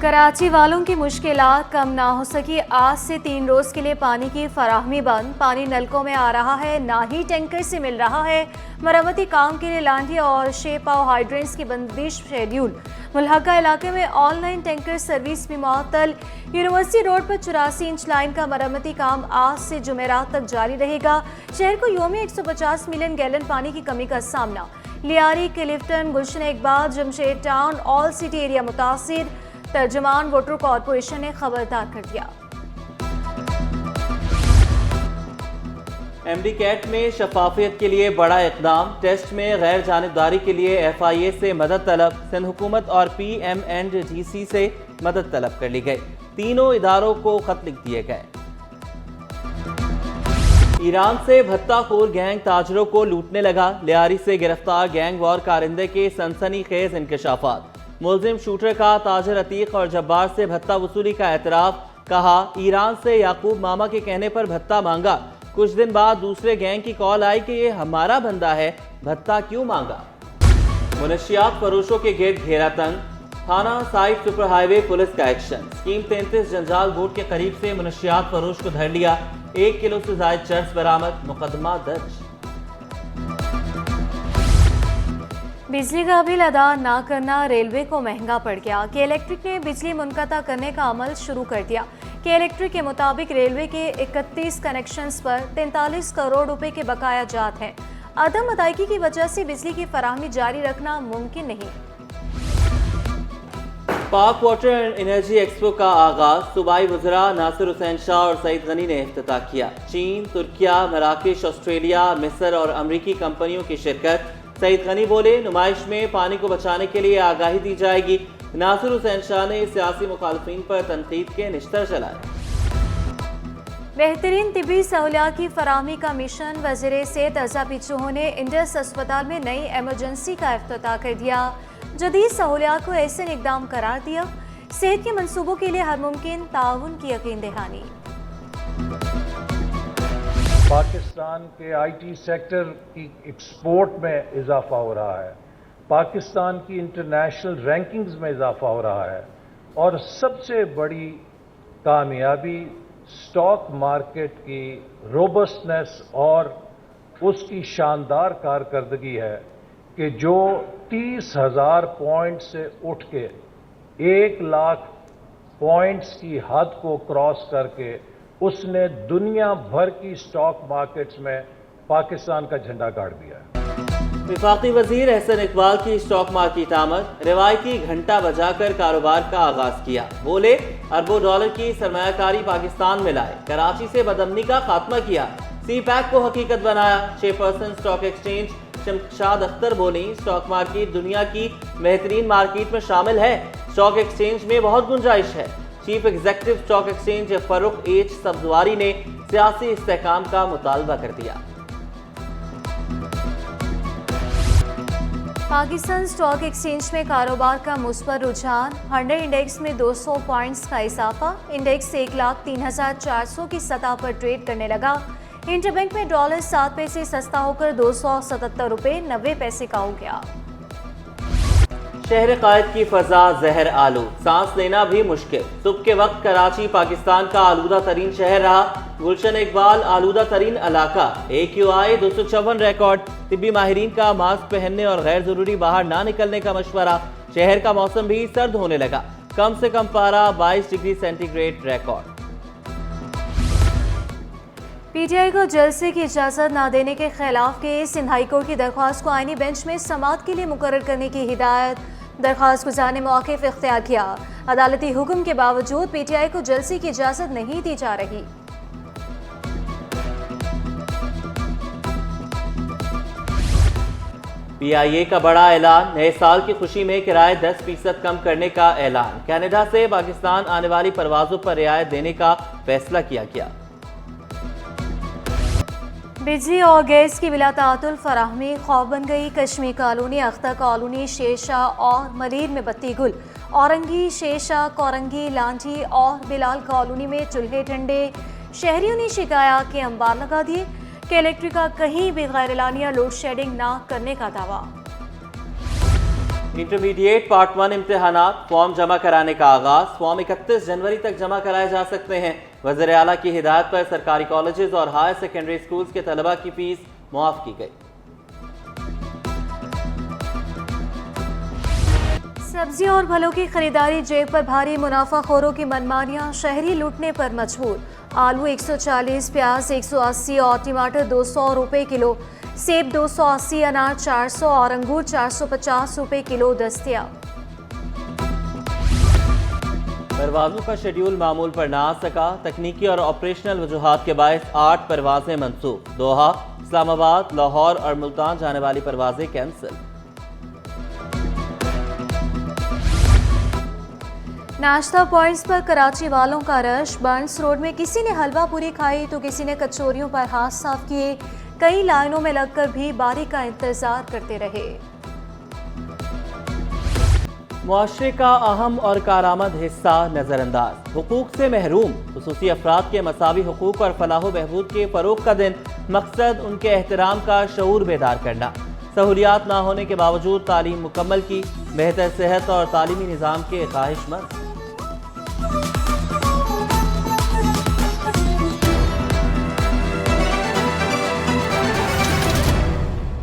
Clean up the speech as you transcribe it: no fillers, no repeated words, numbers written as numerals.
کراچی والوں کی مشکلات کم نہ ہو سکی، آج سے 3 روز کے لیے پانی کی فراہمی بند، پانی نلکوں میں آ رہا ہے نہ ہی ٹینکر سے مل رہا ہے، مرمتی کام کے لیے لانڈھی اور شیپ اور ہائیڈرنٹس کی بندش شیڈیول، ملحقہ علاقے میں آن لائن ٹینکر سروس بھی معطل، یونیورسٹی روڈ پر 84 انچ لائن کا مرمتی کام آج سے جمعرات تک جاری رہے گا، شہر کو یومی 150 ملین گیلن پانی کی کمی کا سامنا، لیاری، کلفٹن، گلشن اقبال، جمشید ٹاؤن، آل سٹی ایریا متاثر، ترجمان واٹر کارپوریشن نے خبردار کر دیا۔ ایم ڈی کیٹ میں شفافیت کے لیے بڑا اقدام، ٹیسٹ میں غیر جانبداری کے لیے ایف آئی اے سے مدد طلب، سندھ حکومت اور P M and D C سے مدد طلب کر لی گئی، تینوں اداروں کو خط لکھ دیے گئے۔ ایران سے بھتہ خور گینگ تاجروں کو لوٹنے لگا، لیاری سے گرفتار گینگ وار کارندے کے سنسنی خیز انکشافات، ملزم شوٹر کا تاجر عتیق اور جبار سے بھتہ وصولی کا اعتراف، کہا ایران سے یعقوب ماما کے کہنے پر بھتہ مانگا، کچھ دن بعد دوسرے گینگ کی کال آئی کہ یہ ہمارا بندہ ہے، بھتہ کیوں مانگا۔ منشیات فروشوں کے گرد گھیرا تنگ، تھانہ سائٹ سپر ہائی وے پولیس کا ایکشن، اسکیم 33 جنجال بورڈ کے قریب سے منشیات فروش کو دھر لیا، 1 کلو سے زائد چرس برآمد، مقدمہ درج۔ بجلی کا بل ادا نہ کرنا ریلوے کو مہنگا پڑ گیا، کے الیکٹرک نے بجلی منقطع کرنے کا عمل شروع کر دیا، کے الیکٹرک کے مطابق ریلوے کے 31 کنیکشنز پر 43 کروڑ روپے کے بقایا جات ہیں، عدم ادائیگی کی وجہ سے بجلی کی فراہمی جاری رکھنا ممکن نہیں۔ پاک واٹر اینڈ انرجی ایکسپو کا آغاز، صوبائی وزراء ناصر حسین شاہ اور سعید غنی نے افتتاح کیا، چین، ترکیہ، مراکش، آسٹریلیا، مصر اور امریکی کمپنیوں کی شرکت، سعید غنی بولے نمائش میں پانی کو بچانے کے لیے آگاہی دی جائے گی، ناصر حسین شاہ نے سیاسی مخالفین پر تنقید کے نشتر چلائے۔ بہترین طبی سہولیات کی فراہمی کا مشن، وزیر صحت رضا پیچو نے انڈس اسپتال میں نئی ایمرجنسی کا افتتاح کر دیا، جدید سہولیات کو احسن اقدام قرار دیا، صحت کے منصوبوں کے لیے ہر ممکن تعاون کی یقین دہانی۔ پاکستان کے آئی ٹی سیکٹر کی ایکسپورٹ میں اضافہ ہو رہا ہے، پاکستان کی انٹرنیشنل رینکنگز میں اضافہ ہو رہا ہے، اور سب سے بڑی کامیابی سٹاک مارکیٹ کی روبسٹنس اور اس کی شاندار کارکردگی ہے کہ جو 30,000 پوائنٹ سے اٹھ کے 1,00,000 پوائنٹس کی حد کو کراس کر کے اس نے دنیا بھر کی سٹاک مارکیٹس میں پاکستان کا جھنڈا گاڑ دیا ہے۔ وفاقی وزیر احسن اقبال کی سٹاک مارکیٹ آمد، روایتی گھنٹہ بجا کر کاروبار کا آغاز کیا، بولے اربوں ڈالر کی سرمایہ کاری پاکستان میں لائے، کراچی سے بدامنی کا خاتمہ کیا، سی پیک کو حقیقت بنایا، chairperson stock exchange Shamshad Akhtar بولی سٹاک مارکیٹ دنیا کی بہترین مارکیٹ میں شامل ہے، سٹاک ایکسچینج میں بہت گنجائش ہے، چیف ایگزیکٹو سٹاک ایکسچینج فاروق ایچ سبزواری نے سیاسی استحکام کا مطالبہ کر دیا۔ پاکستان سٹاک ایکسچینج میں کاروبار کا مثبت رجحان، 100 انڈیکس میں 200 پوائنٹس کا اضافہ، انڈیکس 1,03,400 کی سطح پر ٹریڈ کرنے لگا، انٹر بینک میں ڈالر 7 پیسے سستا ہو کر 277 روپے 90 پیسے کا ہو گیا۔ شہر قائد کی فضا زہر آلود، سانس لینا بھی مشکل، صبح کے وقت کراچی پاکستان کا آلودہ ترین شہر رہا، گلشن اقبال آلودہ ترین علاقہ، AQI 254 ریکارڈ، طبی ماہرین کا ماسک پہننے اور غیر ضروری باہر نہ نکلنے کا مشورہ، شہر کا موسم بھی سرد ہونے لگا، کم سے کم پارہ 22 ڈگری سینٹی گریڈ ریکارڈ۔ پی ٹی آئی کو جلسے کی اجازت نہ دینے کے خلاف کیس، سندھ ہائی کورٹ کی درخواست کو آئینی بینچ میں سماعت کے لیے مقرر کرنے کی ہدایت، درخواست گزار نے موقف اختیار کیا، عدالتی حکم کے باوجود پی ٹی آئی کو جلسے کی اجازت نہیں دی جا رہی۔ پی آئی اے کا بڑا اعلان، نئے سال کی خوشی میں کرائے 10% کم کرنے کا اعلان، کینیڈا سے پاکستان آنے والی پروازوں پر رعایت دینے کا فیصلہ کیا گیا۔ بجلی اور گیس کی بلا تعطل فراہمی خوف بن گئی، کشمیر کالونی، اختر کالونی، شیرشاہ اور ملیر میں بتی گل، اورنگی، شیرشاہ، کورنگی، لانٹھی اور بلال کالونی میں چولہے ٹھنڈے، شہریوں نے شکایات کے انبار لگا دیے، کہ الیکٹرک کا کہیں بھی غیر اعلانیہ لوڈ شیڈنگ نہ کرنے کا دعویٰ۔ انٹرمیڈیٹ پارٹ 1 امتحانات فارم جمع کرانے کا آغاز فارم 31 جنوری تک جمع کرائے جا سکتے ہیں وزیر اعلیٰ کی ہدایت پر سرکاری کالجز اور ہائر سیکنڈری سکولز کے طلبہ کی فیس معاف کی گئی سبزیوں اور پھلوں کی خریداری جیب پر بھاری منافع خوروں کی منمانیاں شہری لوٹنے پر مجبور آلو 140 پیاز 180 اور ٹماٹر 200 روپے کلو سیب 280 انار 400 اور انگور 450 روپے کلو دستیاب پروازوں کا شیڈیول معمول پر نہ آ سکا تکنیکی اور آپریشنل وجوہات کے باعث 8 پروازیں منسوخ دوحہ اسلام آباد لاہور اور ملتان جانے والی پروازیں کینسل ناشتہ پوائنٹس پر کراچی والوں کا رش برنس روڈ میں کسی نے حلوہ پوری کھائی تو کسی نے کچوریوں پر ہاتھ صاف کیے کئی لائنوں میں لگ کر بھی باری کا انتظار کرتے رہے معاشرے کا اہم اور کارآمد حصہ نظر انداز حقوق سے محروم خصوصی افراد کے مساوی حقوق اور فلاح و بہبود کے فروغ کا دن مقصد ان کے احترام کا شعور بیدار کرنا سہولیات نہ ہونے کے باوجود تعلیم مکمل کی بہتر صحت اور تعلیمی نظام کے خواہش مند